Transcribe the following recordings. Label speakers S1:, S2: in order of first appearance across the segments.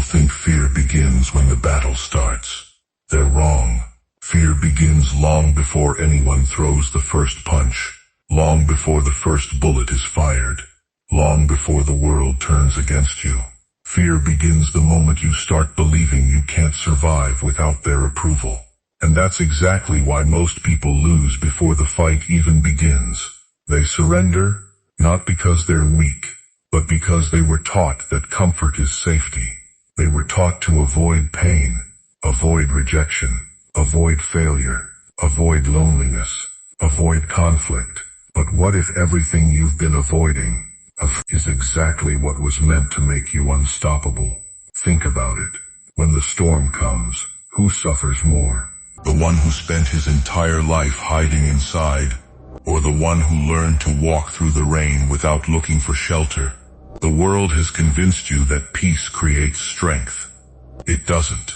S1: think fear begins when the battle starts. They're wrong. Fear begins long before anyone throws the first punch, long before the first bullet is fired, long before the world turns against you. Fear begins the moment you start believing you can't survive without their approval. And that's exactly why most people lose before the fight even begins. They surrender, not because they're weak, but because they were taught that comfort is safety. They were taught to avoid pain, avoid rejection, avoid failure, avoid loneliness, avoid conflict. But what if everything you've been avoiding is exactly what was meant to make you unstoppable? Think about it. When the storm comes, who suffers more? The one who spent his entire life hiding inside, or the one who learned to walk through the rain without looking for shelter? The world has convinced you that peace creates strength. It doesn't.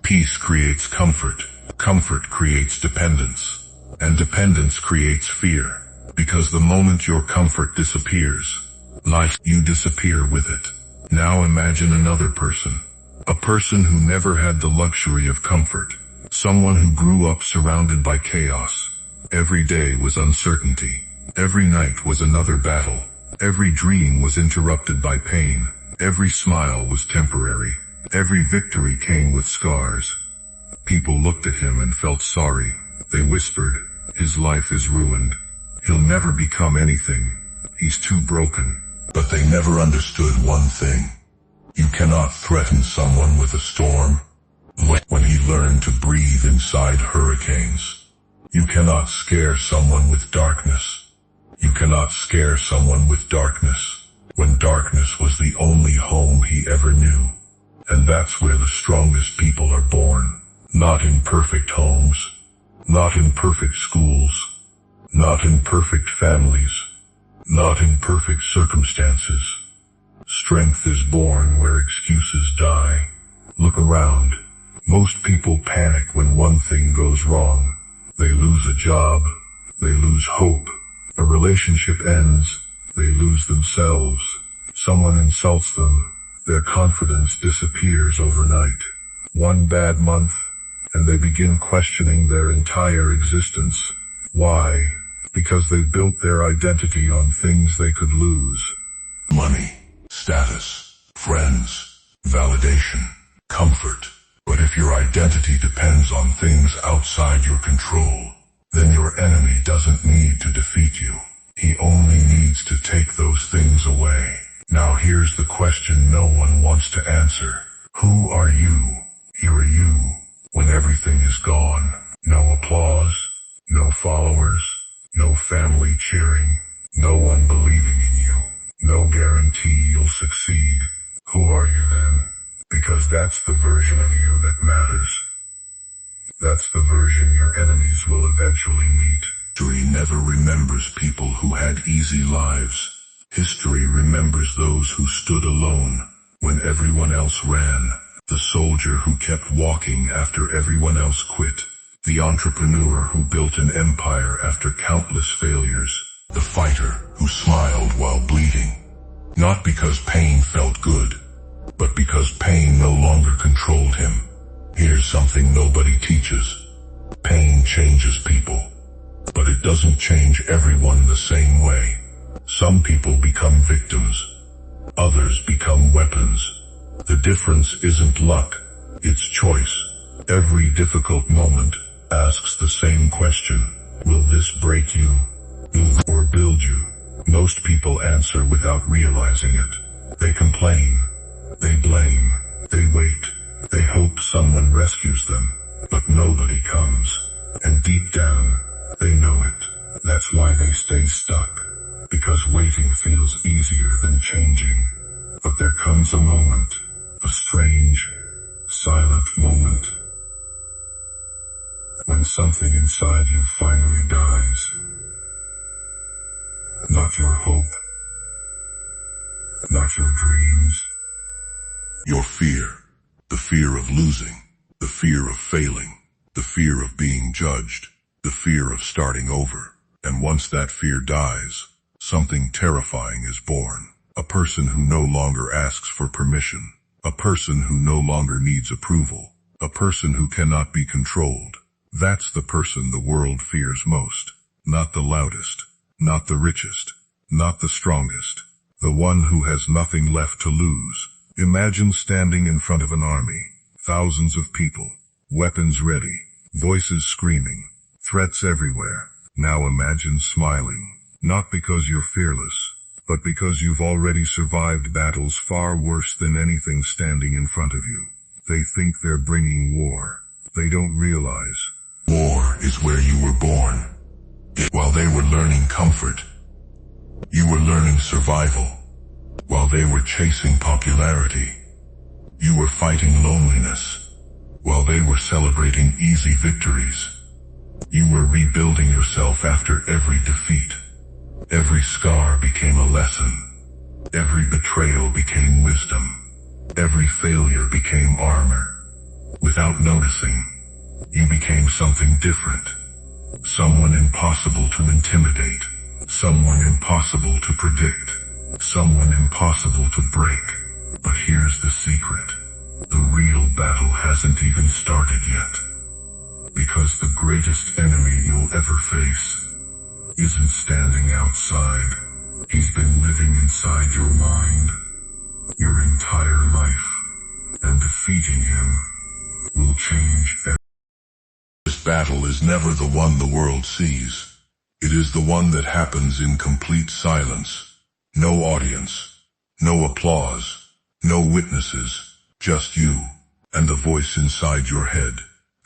S1: Peace creates comfort. Comfort creates dependence. And dependence creates fear. Because the moment your comfort disappears, you disappear with it. Now imagine another person. A person who never had the luxury of comfort. Someone who grew up surrounded by chaos. Every day was uncertainty. Every night was another battle. Every dream was interrupted by pain. Every smile was temporary. Every victory came with scars. People looked at him and felt sorry. They whispered, "His life is ruined. He'll never become anything. He's too broken." But they never understood one thing. You cannot threaten someone with a storm when he learned to breathe inside hurricanes. You cannot scare someone with darkness. You cannot scare someone with darkness when darkness was the only home he ever knew. And that's where the strongest people are born. Not in perfect homes, not in perfect schools, not in perfect families, not in perfect circumstances. Strength is born where excuses die. Look around. Most people panic when one thing goes wrong. They lose a job. They lose hope. A relationship ends. They lose themselves. Someone insults them. Their confidence disappears overnight. One bad month, and they begin questioning their entire existence. Why? Because they built their identity on things they could lose. Money, status, friends, validation, comfort. But if your identity depends on things outside your control, then your enemy doesn't need to defeat you. He only needs to take those things away. Now here's the question no one wants to answer. Who are you? Here are you, when everything is gone. No applause, no followers, no family cheering, no one believing in you, no guarantee you'll succeed. Who are you then? Because that's the version of you that matters. That's the version your enemies will eventually meet. History never remembers people who had easy lives. History remembers those who stood alone when everyone else ran. The soldier who kept walking after everyone else quit. The entrepreneur who built an empire after countless failures. The fighter who smiled while bleeding. Not because pain felt good, but because pain no longer controlled him. Here's something nobody teaches. Pain changes people, but it doesn't change everyone the same way. Some people become victims. Others become weapons. The difference isn't luck, it's choice. Every difficult moment asks the same question. Will this break you or build you? Most people answer without realizing it. They complain. They blame. They wait. They hope someone rescues them. But nobody comes. And deep down, they know it. That's why they stay stuck. Because waiting feels easier than changing. But there comes a moment. A strange, silent moment. When something inside you finally dies. Not your hope. Not your dreams. Your fear. The fear of losing. The fear of failing. The fear of being judged. The fear of starting over. And once that fear dies, something terrifying is born. A person who no longer asks for permission. A person who no longer needs approval. A person who cannot be controlled. That's the person the world fears most. Not the loudest. Not the richest. Not the strongest. The one who has nothing left to lose. Imagine standing in front of an army. Thousands of people. Weapons ready. Voices screaming. Threats everywhere. Now imagine smiling. Not because you're fearless, but because you've already survived battles far worse than anything standing in front of you. They think they're bringing war. They don't realize war is where you were born. While they were learning comfort, you were learning survival. While they were chasing popularity, you were fighting loneliness. While they were celebrating easy victories, you were rebuilding yourself after every defeat. Every scar became a lesson. Every betrayal became wisdom. Every failure became armor. Without noticing, you became something different. Someone impossible to intimidate. Someone impossible to predict. Someone impossible to break. But here's the secret. The real battle hasn't even started yet. Because the greatest enemy you'll ever face isn't standing outside. He's been living inside your mind your entire life. And defeating him will change everything. This battle is never the one the world sees. It is the one that happens in complete silence. No audience. No applause. No witnesses. Just you and the voice inside your head.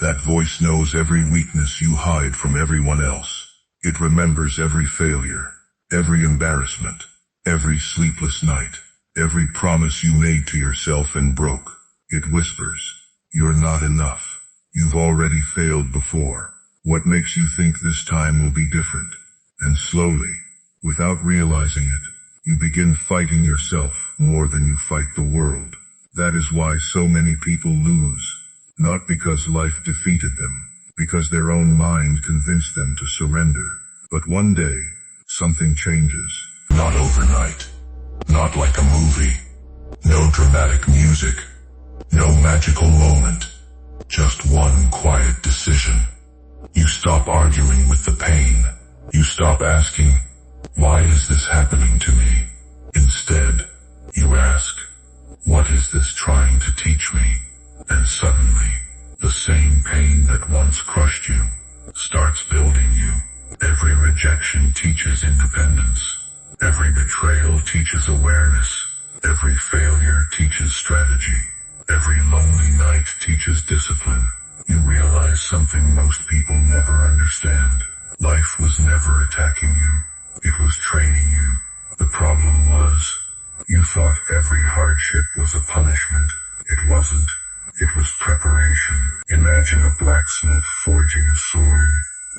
S1: That voice knows every weakness you hide from everyone else. It remembers every failure, every embarrassment, every sleepless night, every promise you made to yourself and broke. It whispers, "You're not enough. You've already failed before. What makes you think this time will be different?" And slowly, without realizing it, you begin fighting yourself more than you fight the world. That is why so many people lose. Not because life defeated them, because their own mind convinced them to surrender. But one day, something changes. Not overnight. Not like a movie. No dramatic music. No magical moment. Just one quiet decision. You stop arguing with the pain. You stop asking, "Why is this happening to me?" Instead, you ask, "What is this trying to teach me?" And suddenly, the same pain that once crushed you starts building you. Every rejection teaches independence. Every betrayal teaches awareness. Every failure teaches strategy. Every lonely night teaches discipline. You realize something most people never understand. Life was never attacking you. It was training you. The problem was, you thought every hardship was a punishment. It wasn't. It was preparation. Imagine a blacksmith forging a sword.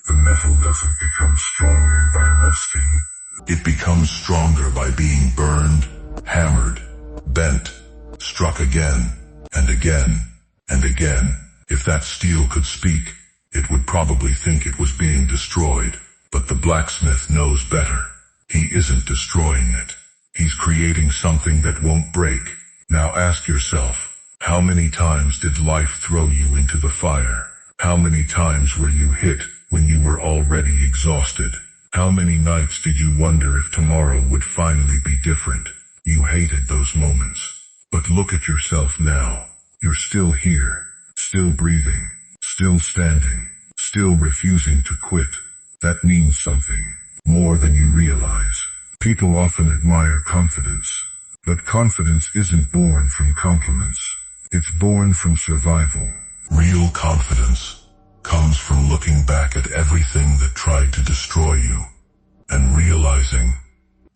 S1: The metal doesn't become stronger by rusting. It becomes stronger by being burned, hammered, bent, struck again, and again, and again. If that steel could speak, it would probably think it was being destroyed. But the blacksmith knows better. He isn't destroying it. He's creating something that won't break. Now ask yourself, how many times did life throw you into the fire? How many times were you hit when you were already exhausted? How many nights did you wonder if tomorrow would finally be different? You hated those moments. But look at yourself now. You're still here, still breathing, still standing, still refusing to quit. That means something, more than you realize. People often admire confidence, but confidence isn't born from compliments. It's born from survival. Real confidence comes from looking back at everything that tried to destroy you and realizing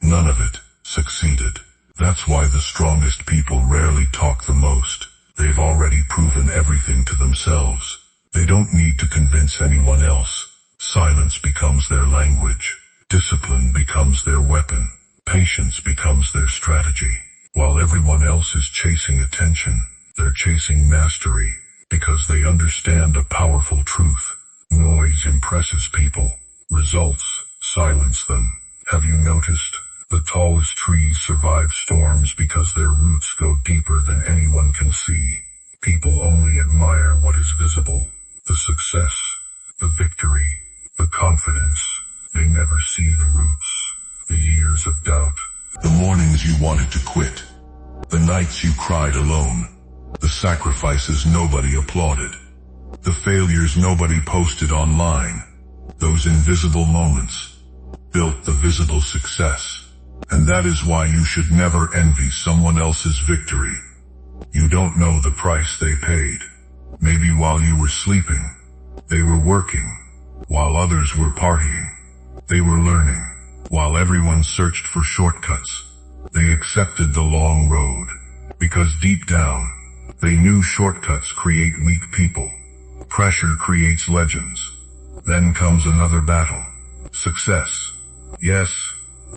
S1: none of it succeeded. That's why the strongest people rarely talk the most. They've already proven everything to themselves. They don't need to convince anyone else. Silence becomes their language. Discipline becomes their weapon. Patience becomes their strategy. While everyone else is chasing attention, they're chasing mastery, because they understand a powerful truth. Noise impresses people. Results silence them. Have you noticed? The tallest trees survive storms because their roots go deeper than anyone can see. People only admire what is visible. The success, the victory, the confidence. They never see the roots, the years of doubt. The mornings you wanted to quit. The nights you cried alone. The sacrifices nobody applauded. The failures nobody posted online. Those invisible moments built the visible success. And that is why you should never envy someone else's victory. You don't know the price they paid. Maybe while you were sleeping, they were working. While others were partying, they were learning. While everyone searched for shortcuts, they accepted the long road. Because deep down, they knew shortcuts create weak people. Pressure creates legends. Then comes another battle. Success. Yes,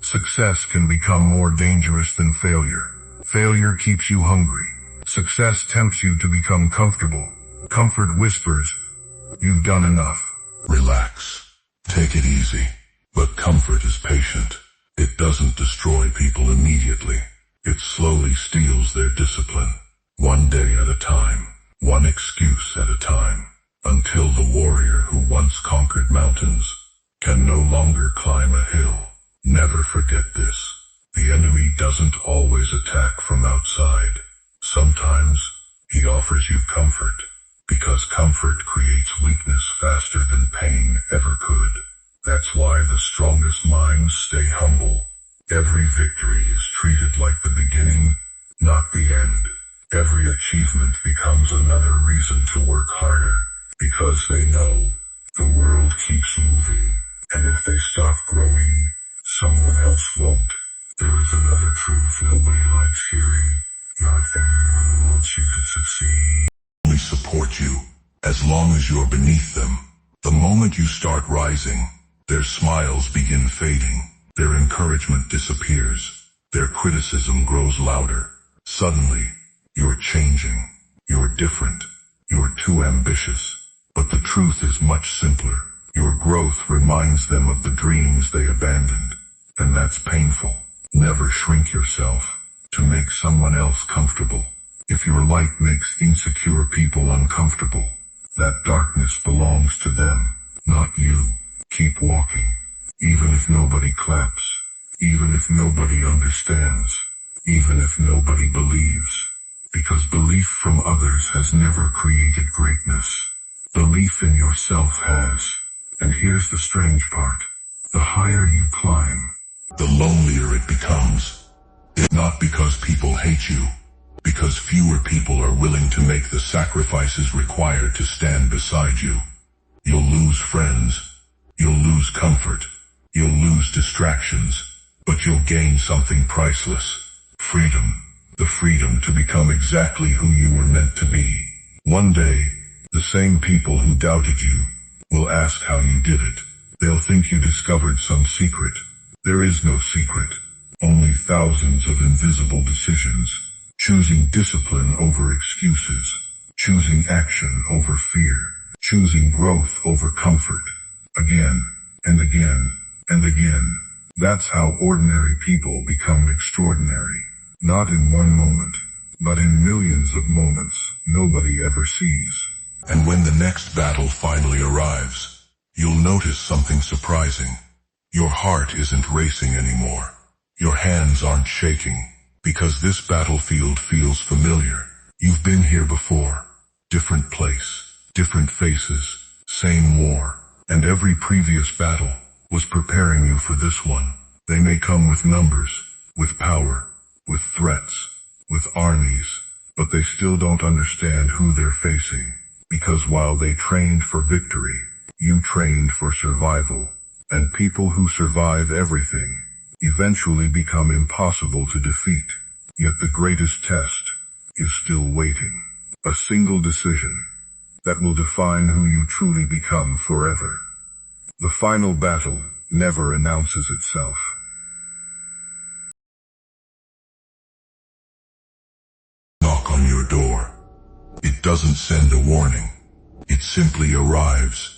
S1: success can become more dangerous than failure. Failure keeps you hungry. Success tempts you to become comfortable. Comfort whispers, you've done enough. Relax. Take it easy. But comfort is patient. It doesn't destroy people immediately. It slowly steals their discipline. One day at a time. One excuse at a time. Until the warrior who once conquered mountains can no longer climb a hill. Never forget this. The enemy doesn't always attack from outside. Sometimes he offers you comfort, because comfort creates weakness faster than pain ever could. That's why the strongest minds stay humble. Every victory is treated like the beginning, not the end. Every achievement becomes another reason to work harder, because they know the world keeps moving, and if they stop growing, someone else won't. There is another truth nobody likes hearing. Not everyone wants you to succeed. They only support you as long as you're beneath them. The moment you start rising, their smiles begin fading. Their encouragement disappears. Their criticism grows louder. Suddenly, you're changing. You're different. You're too ambitious. But the truth is much simpler. Your growth reminds them of the dreams they abandoned. And that's painful. Never shrink yourself to make someone else comfortable. If your light makes insecure people uncomfortable, that darkness belongs to them, not you. Keep walking, even if nobody claps, even if nobody understands, even if nobody believes. Because belief from others has never created greatness. Belief in yourself has. And here's the strange part. The higher you climb, the lonelier it becomes. It's not because people hate you, because fewer people are willing to make the sacrifices required to stand beside you. You'll lose friends, you'll lose comfort, you'll lose distractions, but you'll gain something priceless. Freedom. The freedom to become exactly who you were meant to be. One day, the same people who doubted you will ask how you did it. They'll think you discovered some secret. There is no secret. Only thousands of invisible decisions. Choosing discipline over excuses. Choosing action over fear. Choosing growth over comfort. Again, and again, and again. That's how ordinary people become extraordinary. Not in one moment, but in millions of moments nobody ever sees. And when the next battle finally arrives, you'll notice something surprising. Your heart isn't racing anymore. Your hands aren't shaking, because this battlefield feels familiar. You've been here before. Different place, different faces, same war. And every previous battle was preparing you for this one. They may come with numbers, with power, with threats, with armies, but they still don't understand who they're facing. Because while they trained for victory, you trained for survival. And people who survive everything eventually become impossible to defeat. Yet the greatest test is still waiting. A single decision that will define who you truly become forever. The final battle never announces itself. Knock on your door. It doesn't send a warning. It simply arrives.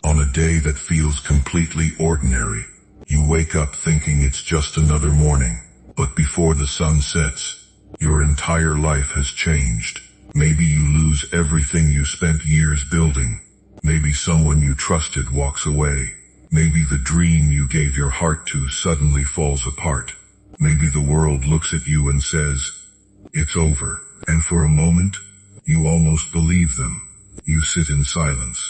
S1: On a day that feels completely ordinary, you wake up thinking it's just another morning. But before the sun sets, your entire life has changed. Maybe you lose everything you spent years building. Maybe someone you trusted walks away. Maybe the dream you gave your heart to suddenly falls apart. Maybe the world looks at you and says, "It's over." And for a moment, you almost believe them. You sit in silence.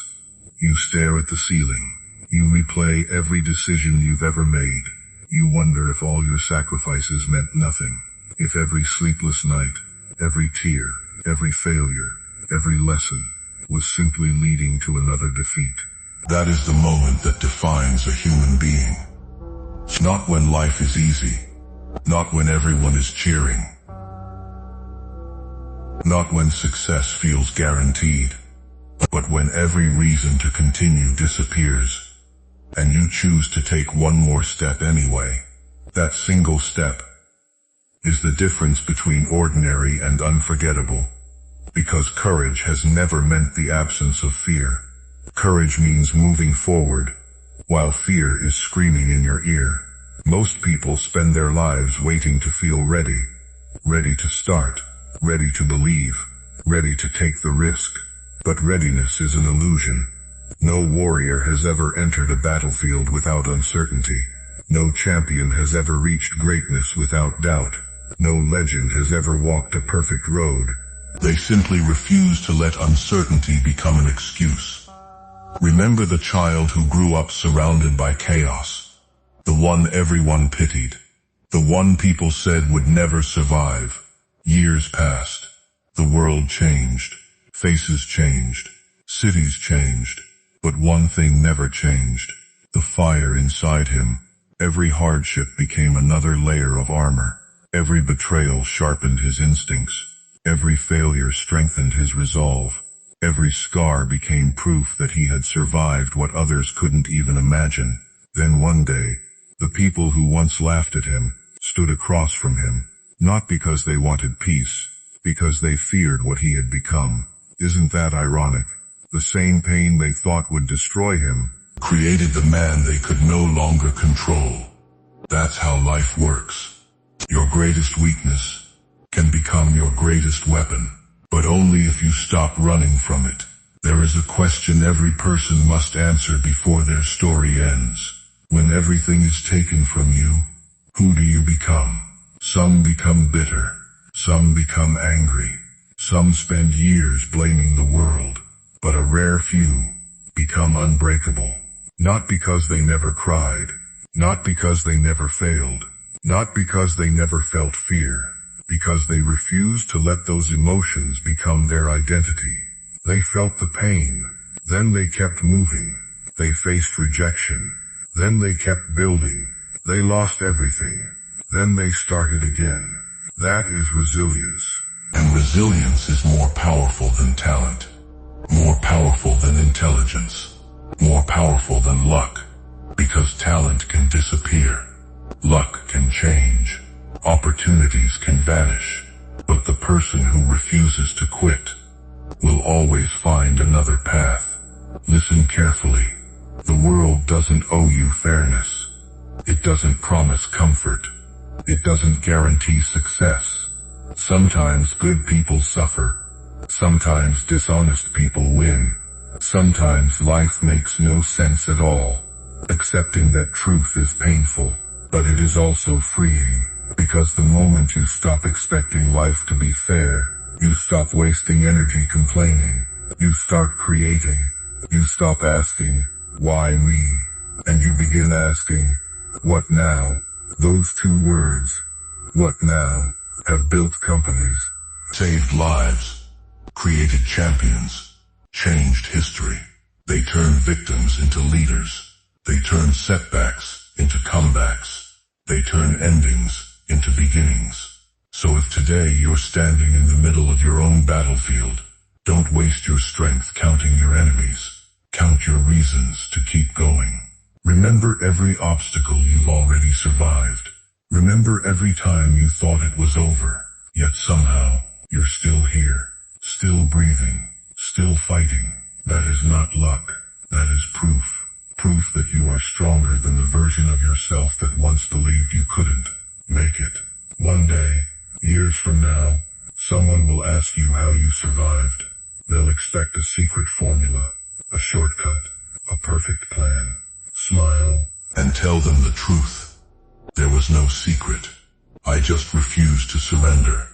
S1: You stare at the ceiling. You replay every decision you've ever made. You wonder if all your sacrifices meant nothing. If every sleepless night, every tear, every failure, every lesson was simply leading to another defeat. That is the moment that defines a human being. Not when life is easy. Not when everyone is cheering. Not when success feels guaranteed. But when every reason to continue disappears, and you choose to take one more step anyway. That single step is the difference between ordinary and unforgettable. Because courage has never meant the absence of fear. Courage means moving forward, while fear is screaming in your ear. Most people spend their lives waiting to feel ready. Ready to start, ready to believe, ready to take the risk. But readiness is an illusion. No warrior has ever entered a battlefield without uncertainty. No champion has ever reached greatness without doubt. No legend has ever walked a perfect road. They simply refuse to let uncertainty become an excuse. Remember the child who grew up surrounded by chaos. The one everyone pitied. The one people said would never survive. Years passed. The world changed. Faces changed. Cities changed. But one thing never changed. The fire inside him. Every hardship became another layer of armor. Every betrayal sharpened his instincts. Every failure strengthened his resolve. Every scar became proof that he had survived what others couldn't even imagine. Then one day, the people who once laughed at him stood across from him, not because they wanted peace, because they feared what he had become. Isn't that ironic? The same pain they thought would destroy him created the man they could no longer control. That's how life works. Your greatest weakness can become your greatest weapon, but only if you stop running from it. There is a question every person must answer before their story ends. When everything is taken from you, who do you become? Some become bitter. Some become angry. Some spend years blaming the world. But a rare few become unbreakable. Not because they never cried. Not because they never failed. Not because they never felt fear. Because they refused to let those emotions become their identity. They felt the pain. Then they kept moving. They faced rejection. Then they kept building. They lost everything. Then they started again. That is resilience. And resilience is more powerful than talent. More powerful than intelligence. More powerful than luck. Because talent can disappear. Luck can change. Opportunities can vanish. But the person who refuses to quit will always find another path. Listen carefully. The world doesn't owe you fairness. It doesn't promise comfort. It doesn't guarantee success. Sometimes good people suffer. Sometimes dishonest people win. Sometimes life makes no sense at all. Accepting that truth is painful, but it is also freeing, because the moment you stop expecting life to be fair, you stop wasting energy complaining, you start creating, you stop asking, why me? And you begin asking, what now? Those two words, what now, have built companies, saved lives, created champions, changed history. They turn victims into leaders. They turn setbacks into comebacks. They turn endings into beginnings. So if today you're standing in the middle of your own battlefield, don't waste your strength counting your enemies. Count your reasons to keep going. Remember every obstacle you've already survived. Remember every time you thought it was over, yet somehow you're still here, still breathing, still fighting. That is not luck. That is proof. Proof that you are stronger than the version of yourself that once believed you couldn't make it. One day, years from now, Someone will ask you how you survived. They'll expect a secret formula, a shortcut, a perfect plan. Smile and tell them the truth. There was no secret. I just refused to surrender.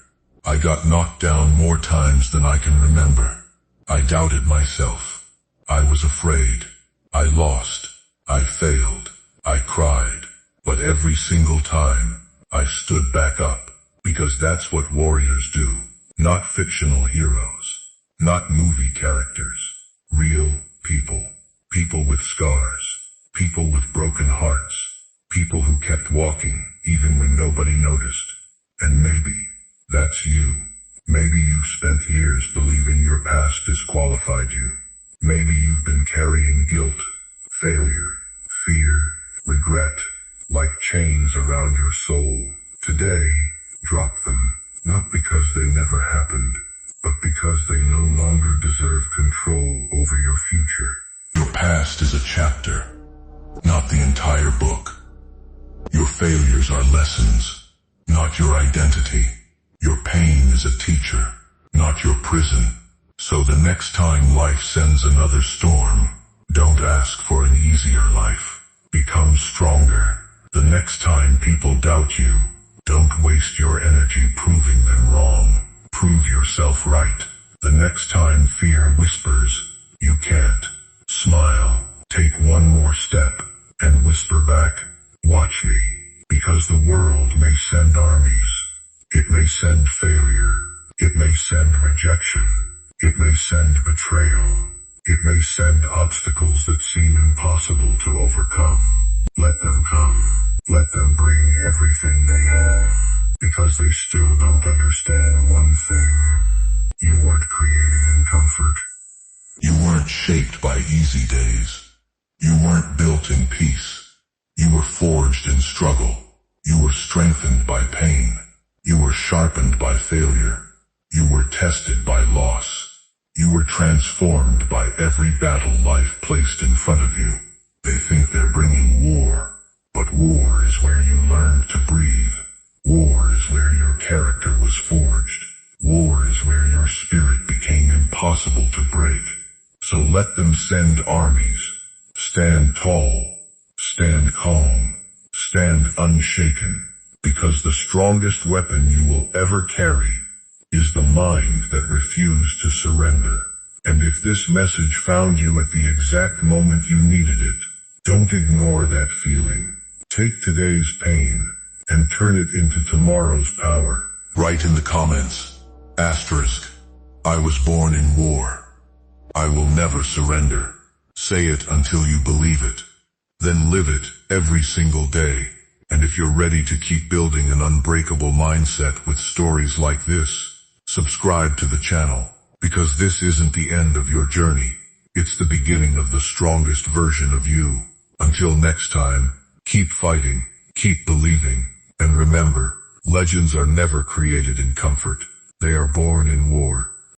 S1: I got knocked down more times than I can remember. I doubted myself. I was afraid. I lost. I failed. I cried. But every single time, I stood back up. Because that's what warriors do. Not fictional heroes. Not movie characters. Real people. People with scars. People with broken hearts. People who kept walking, even when nobody noticed. And maybe that's you. Maybe you've spent years believing your past disqualified you. Maybe you've been carrying guilt, failure, fear, regret, like chains around your soul. Today, drop them, not because they never happened, but because they no longer deserve control over your future. Your past is a chapter, not the entire book. Your failures are lessons, not your identity. Your pain is a teacher, not your prison. So the next time life sends another storm, don't ask for an easier life. Become stronger. The next time people doubt you, don't waste your energy proving them wrong. Prove yourself right. The next time fear whispers, you can't. Smile. Take one more step and whisper back, watch me. Because the world may send armies. It may send failure. It may send rejection. It may send betrayal. It may send obstacles that seem impossible to overcome. Let them come. Let them bring everything they have. Because they still don't understand one thing. You weren't created in comfort. You weren't shaped by easy days. You weren't built in peace. You were forged in struggle. You were strengthened by pain. You were sharpened by failure. You were tested by loss. You were transformed by every battle life placed in front of you. They think they're bringing war, but war is where you learned to breathe. War is where your character was forged. War is where your spirit became impossible to break. So let them send armies. Stand tall. Stand calm. Stand unshaken. Because the strongest weapon you will ever carry is the mind that refused to surrender. And if this message found you at the exact moment you needed it, don't ignore that feeling. Take today's pain and turn it into tomorrow's power. Write in the comments, asterisk, I was born in war. I will never surrender. Say it until you believe it. Then live it every single day. And if you're ready to keep building an unbreakable mindset with stories like this, subscribe to the channel, because this isn't the end of your journey. It's the beginning of the strongest version of you. Until next time, keep fighting, keep believing, and remember, legends are never created in comfort. They are born in war.